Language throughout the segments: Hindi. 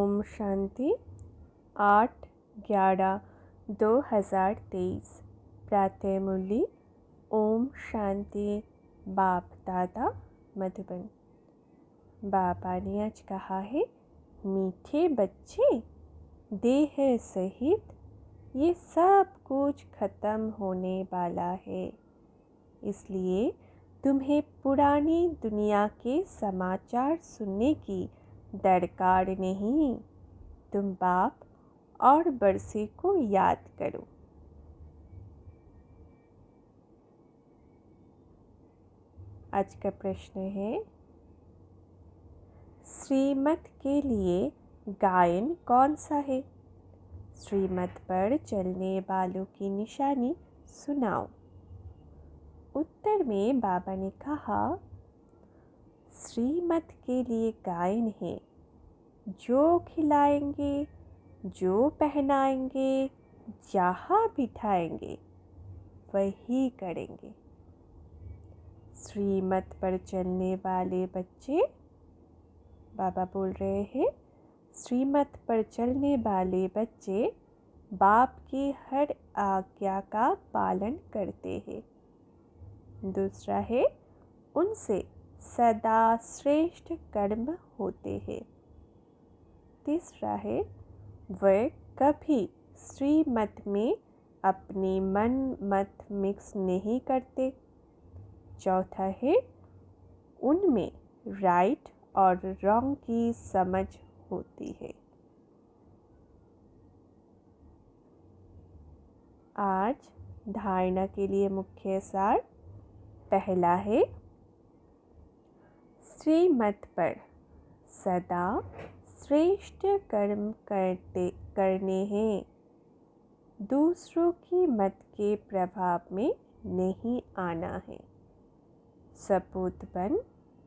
ओम शांति 8/11/2023 प्रातः मुरली। ओम शांति। बाप दादा मधुबन। बाबा ने आज कहा है, मीठे बच्चे, देह सहित ये सब कुछ खत्म होने वाला है, इसलिए तुम्हें पुरानी दुनिया के समाचार सुनने की दरकार नहीं। तुम बाप और बरसे को याद करो। आज का प्रश्न है, श्रीमत के लिए गायन कौन सा है? श्रीमत पर चलने वालों की निशानी सुनाओ। उत्तर में बाबा ने कहा, श्रीमत के लिए गायन है, जो खिलाएंगे, जो पहनाएंगे, जहाँ बिठाएंगे वही करेंगे। श्रीमत पर चलने वाले बच्चे, बाबा बोल रहे हैं, श्रीमत पर चलने वाले बच्चे बाप की हर आज्ञा का पालन करते हैं। दूसरा है, उनसे सदा श्रेष्ठ कर्म होते हैं। तीसरा है, वे कभी श्रीमत में अपने मन मत मिक्स नहीं करते। चौथा है, उनमें राइट और रॉन्ग की समझ होती है। आज धारणा के लिए मुख्य सार पहला है, श्रीमत पर सदा श्रेष्ठ कर्म करने हैं, दूसरों की मत के प्रभाव में नहीं आना है। सपूत बन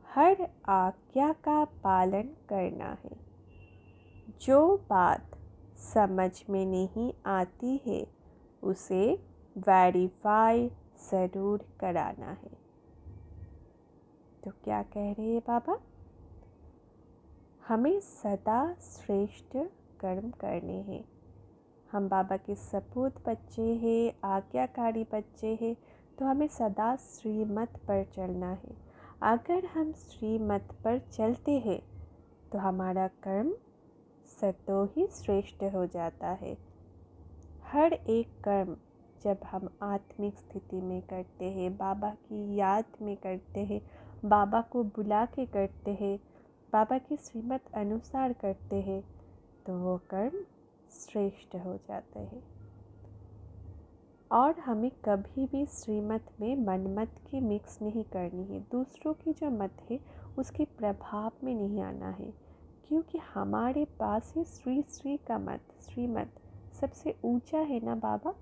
हर आज्ञा का पालन करना है। जो बात समझ में नहीं आती है उसे वेरीफाई ज़रूर कराना है। तो क्या कह रहे हैं बाबा? हमें सदा श्रेष्ठ कर्म करने हैं। हम बाबा के सपूत बच्चे हैं, आज्ञाकारी बच्चे हैं, तो हमें सदा श्रीमत पर चलना है। अगर हम श्रीमत पर चलते हैं तो हमारा कर्म सतो ही श्रेष्ठ हो जाता है। हर एक कर्म जब हम आत्मिक स्थिति में करते हैं, बाबा की याद में करते हैं, बाबा को बुला के करते हैं, बाबा की श्रीमत अनुसार करते हैं, तो वो कर्म श्रेष्ठ हो जाते हैं। और हमें कभी भी श्रीमत में मनमत की मिक्स नहीं करनी है। दूसरों की जो मत है उसके प्रभाव में नहीं आना है, क्योंकि हमारे पास ही श्री का मत, श्रीमत सबसे ऊंचा है ना बाबा।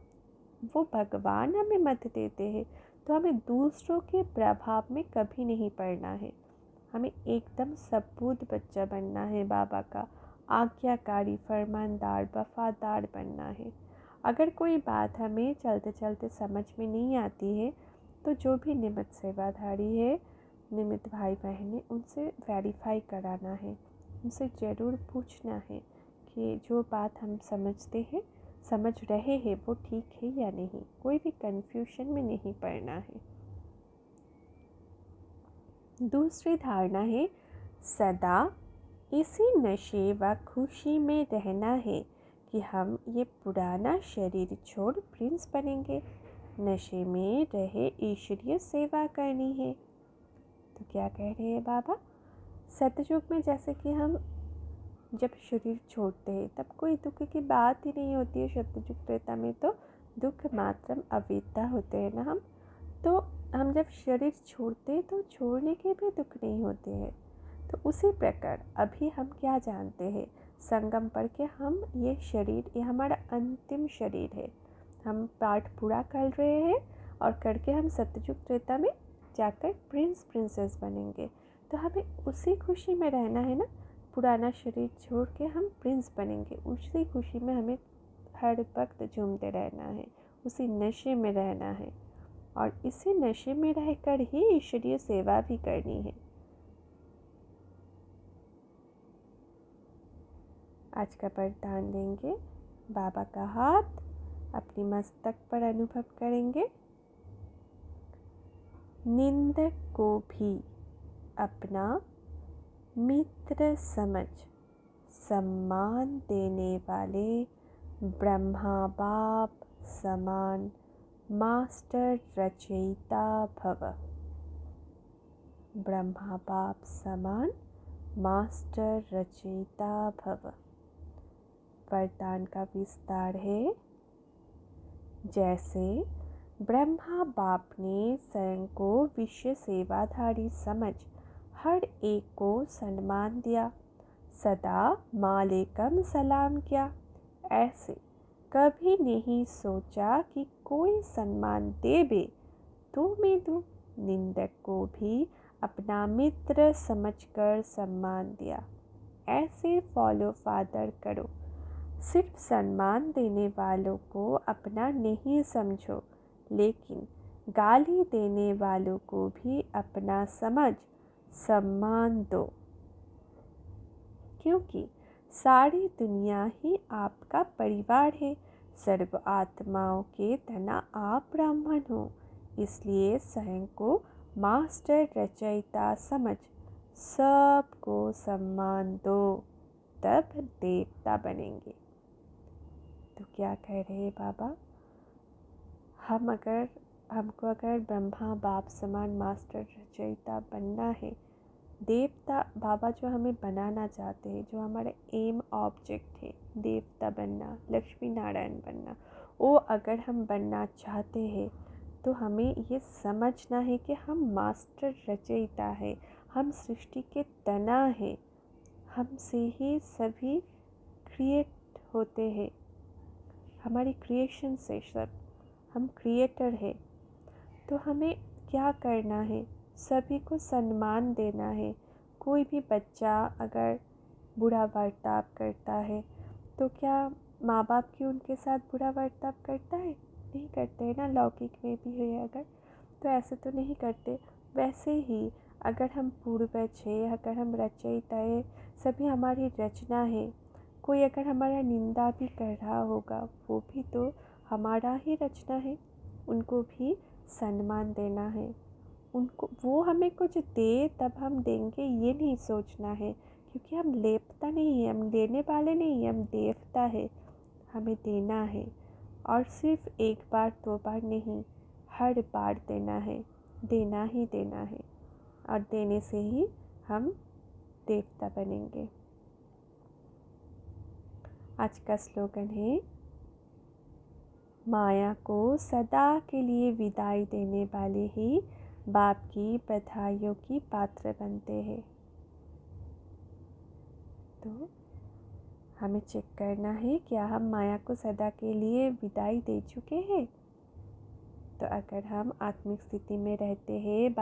वो भगवान हमें मत देते हैं, तो हमें दूसरों के प्रभाव में कभी नहीं पड़ना है। हमें एकदम सपूत बच्चा बनना है, बाबा का आज्ञाकारी, फरमानदार, वफादार बनना है। अगर कोई बात हमें चलते चलते समझ में नहीं आती है तो जो भी निमित्त सेवाधारी है, निमित्त भाई बहन है, उनसे वेरीफाई कराना है। उनसे ज़रूर पूछना है कि जो बात हम समझ रहे हैं वो ठीक है या नहीं। कोई भी कन्फ्यूजन में नहीं पड़ना है। दूसरी धारणा है, सदा इसी नशे व खुशी में रहना है कि हम ये पुराना शरीर छोड़ प्रिंस बनेंगे। नशे में रहे ईश्वरीय सेवा करनी है। तो क्या कह रहे हैं बाबा? सतयुग में जैसे कि हम जब शरीर छोड़ते हैं तब कोई दुख की बात ही नहीं होती है। सतयुग त्रेता में तो दुख मात्रम अवेद्या होते हैं ना हम। तो हम जब शरीर छोड़ते हैं तो छोड़ने के भी दुख नहीं होते हैं। तो उसी प्रकार अभी हम क्या जानते हैं, संगम पढ़ के हम ये शरीर, ये हमारा अंतिम शरीर है। हम पाठ पूरा कर रहे हैं और करके हम सतयुग त्रेता में जाकर प्रिंस प्रिंसेस बनेंगे। तो हमें उसी खुशी में रहना है ना। पुराना शरीर छोड़ के हम प्रिंस बनेंगे, उसी खुशी में हमें हर वक्त झूमते रहना है, उसी नशे में रहना है और इसी नशे में रहकर ही ईश्वरीय सेवा भी करनी है। आज का वरदान देंगे। बाबा का हाथ अपनी मस्तक पर अनुभव करेंगे। निंदक को भी अपना मित्र समझ सम्मान देने वाले ब्रह्मा बाप समान मास्टर रचयिता भव। ब्रह्मा बाप समान मास्टर रचयिता भव। वरदान का विस्तार है। जैसे ब्रह्मा बाप ने स्वयं को विश्व सेवाधारी समझ हर एक को सम्मान दिया, सदा मालेकम सलाम किया, ऐसे कभी नहीं सोचा कि कोई सम्मान देवे तो मैं दूं। निंदक को भी अपना मित्र समझकर सम्मान दिया, ऐसे फॉलो फादर करो। सिर्फ सम्मान देने वालों को अपना नहीं समझो, लेकिन गाली देने वालों को भी अपना समझ सम्मान दो, क्योंकि सारी दुनिया ही आपका परिवार है। सर्व आत्माओं के तना आप ब्राह्मण हो, इसलिए स्वयं को मास्टर रचयिता समझ सबको सम्मान दो, तब देवता बनेंगे। तो क्या कह रहे हैं बाबा? हमको अगर ब्रह्मा बाप समान मास्टर रचयिता बनना है, देवता बाबा जो हमें बनाना चाहते हैं, जो हमारा एम ऑब्जेक्ट है, देवता बनना, लक्ष्मी नारायण बनना, वो अगर हम बनना चाहते हैं तो हमें ये समझना है कि हम मास्टर रचयिता है, हम सृष्टि के तना है, हमसे ही सभी क्रिएट होते हैं, हमारी क्रिएशन से सब, हम क्रिएटर है। तो हमें क्या करना है? सभी को सम्मान देना है। कोई भी बच्चा अगर बुरा बर्ताव करता है तो क्या माँ बाप की उनके साथ बुरा बर्ताव करता है? नहीं करते हैं ना। लौकिक में भी है अगर, तो ऐसे तो नहीं करते। वैसे ही अगर हम पूर्वज है, अगर हम रचयिता है, सभी हमारी रचना है, कोई अगर हमारा निंदा भी कर रहा होगा वो भी तो हमारा ही रचना है, उनको भी सम्मान देना है। उनको वो हमें कुछ दे तब हम देंगे ये नहीं सोचना है, क्योंकि हम लेपता नहीं है, हम देने वाले नहीं है, हम देवता है। हमें देना है, और सिर्फ एक बार दो बार नहीं, हर बार देना है, देना ही देना है, और देने से ही हम देवता बनेंगे। आज का स्लोगन है, माया को सदा के लिए विदाई देने वाले ही बाप की बधाइयों की पात्र बनते हैं। तो हमें चेक करना है, क्या हम माया को सदा के लिए विदाई दे चुके हैं? तो अगर हम आत्मिक स्थिति में रहते हैं,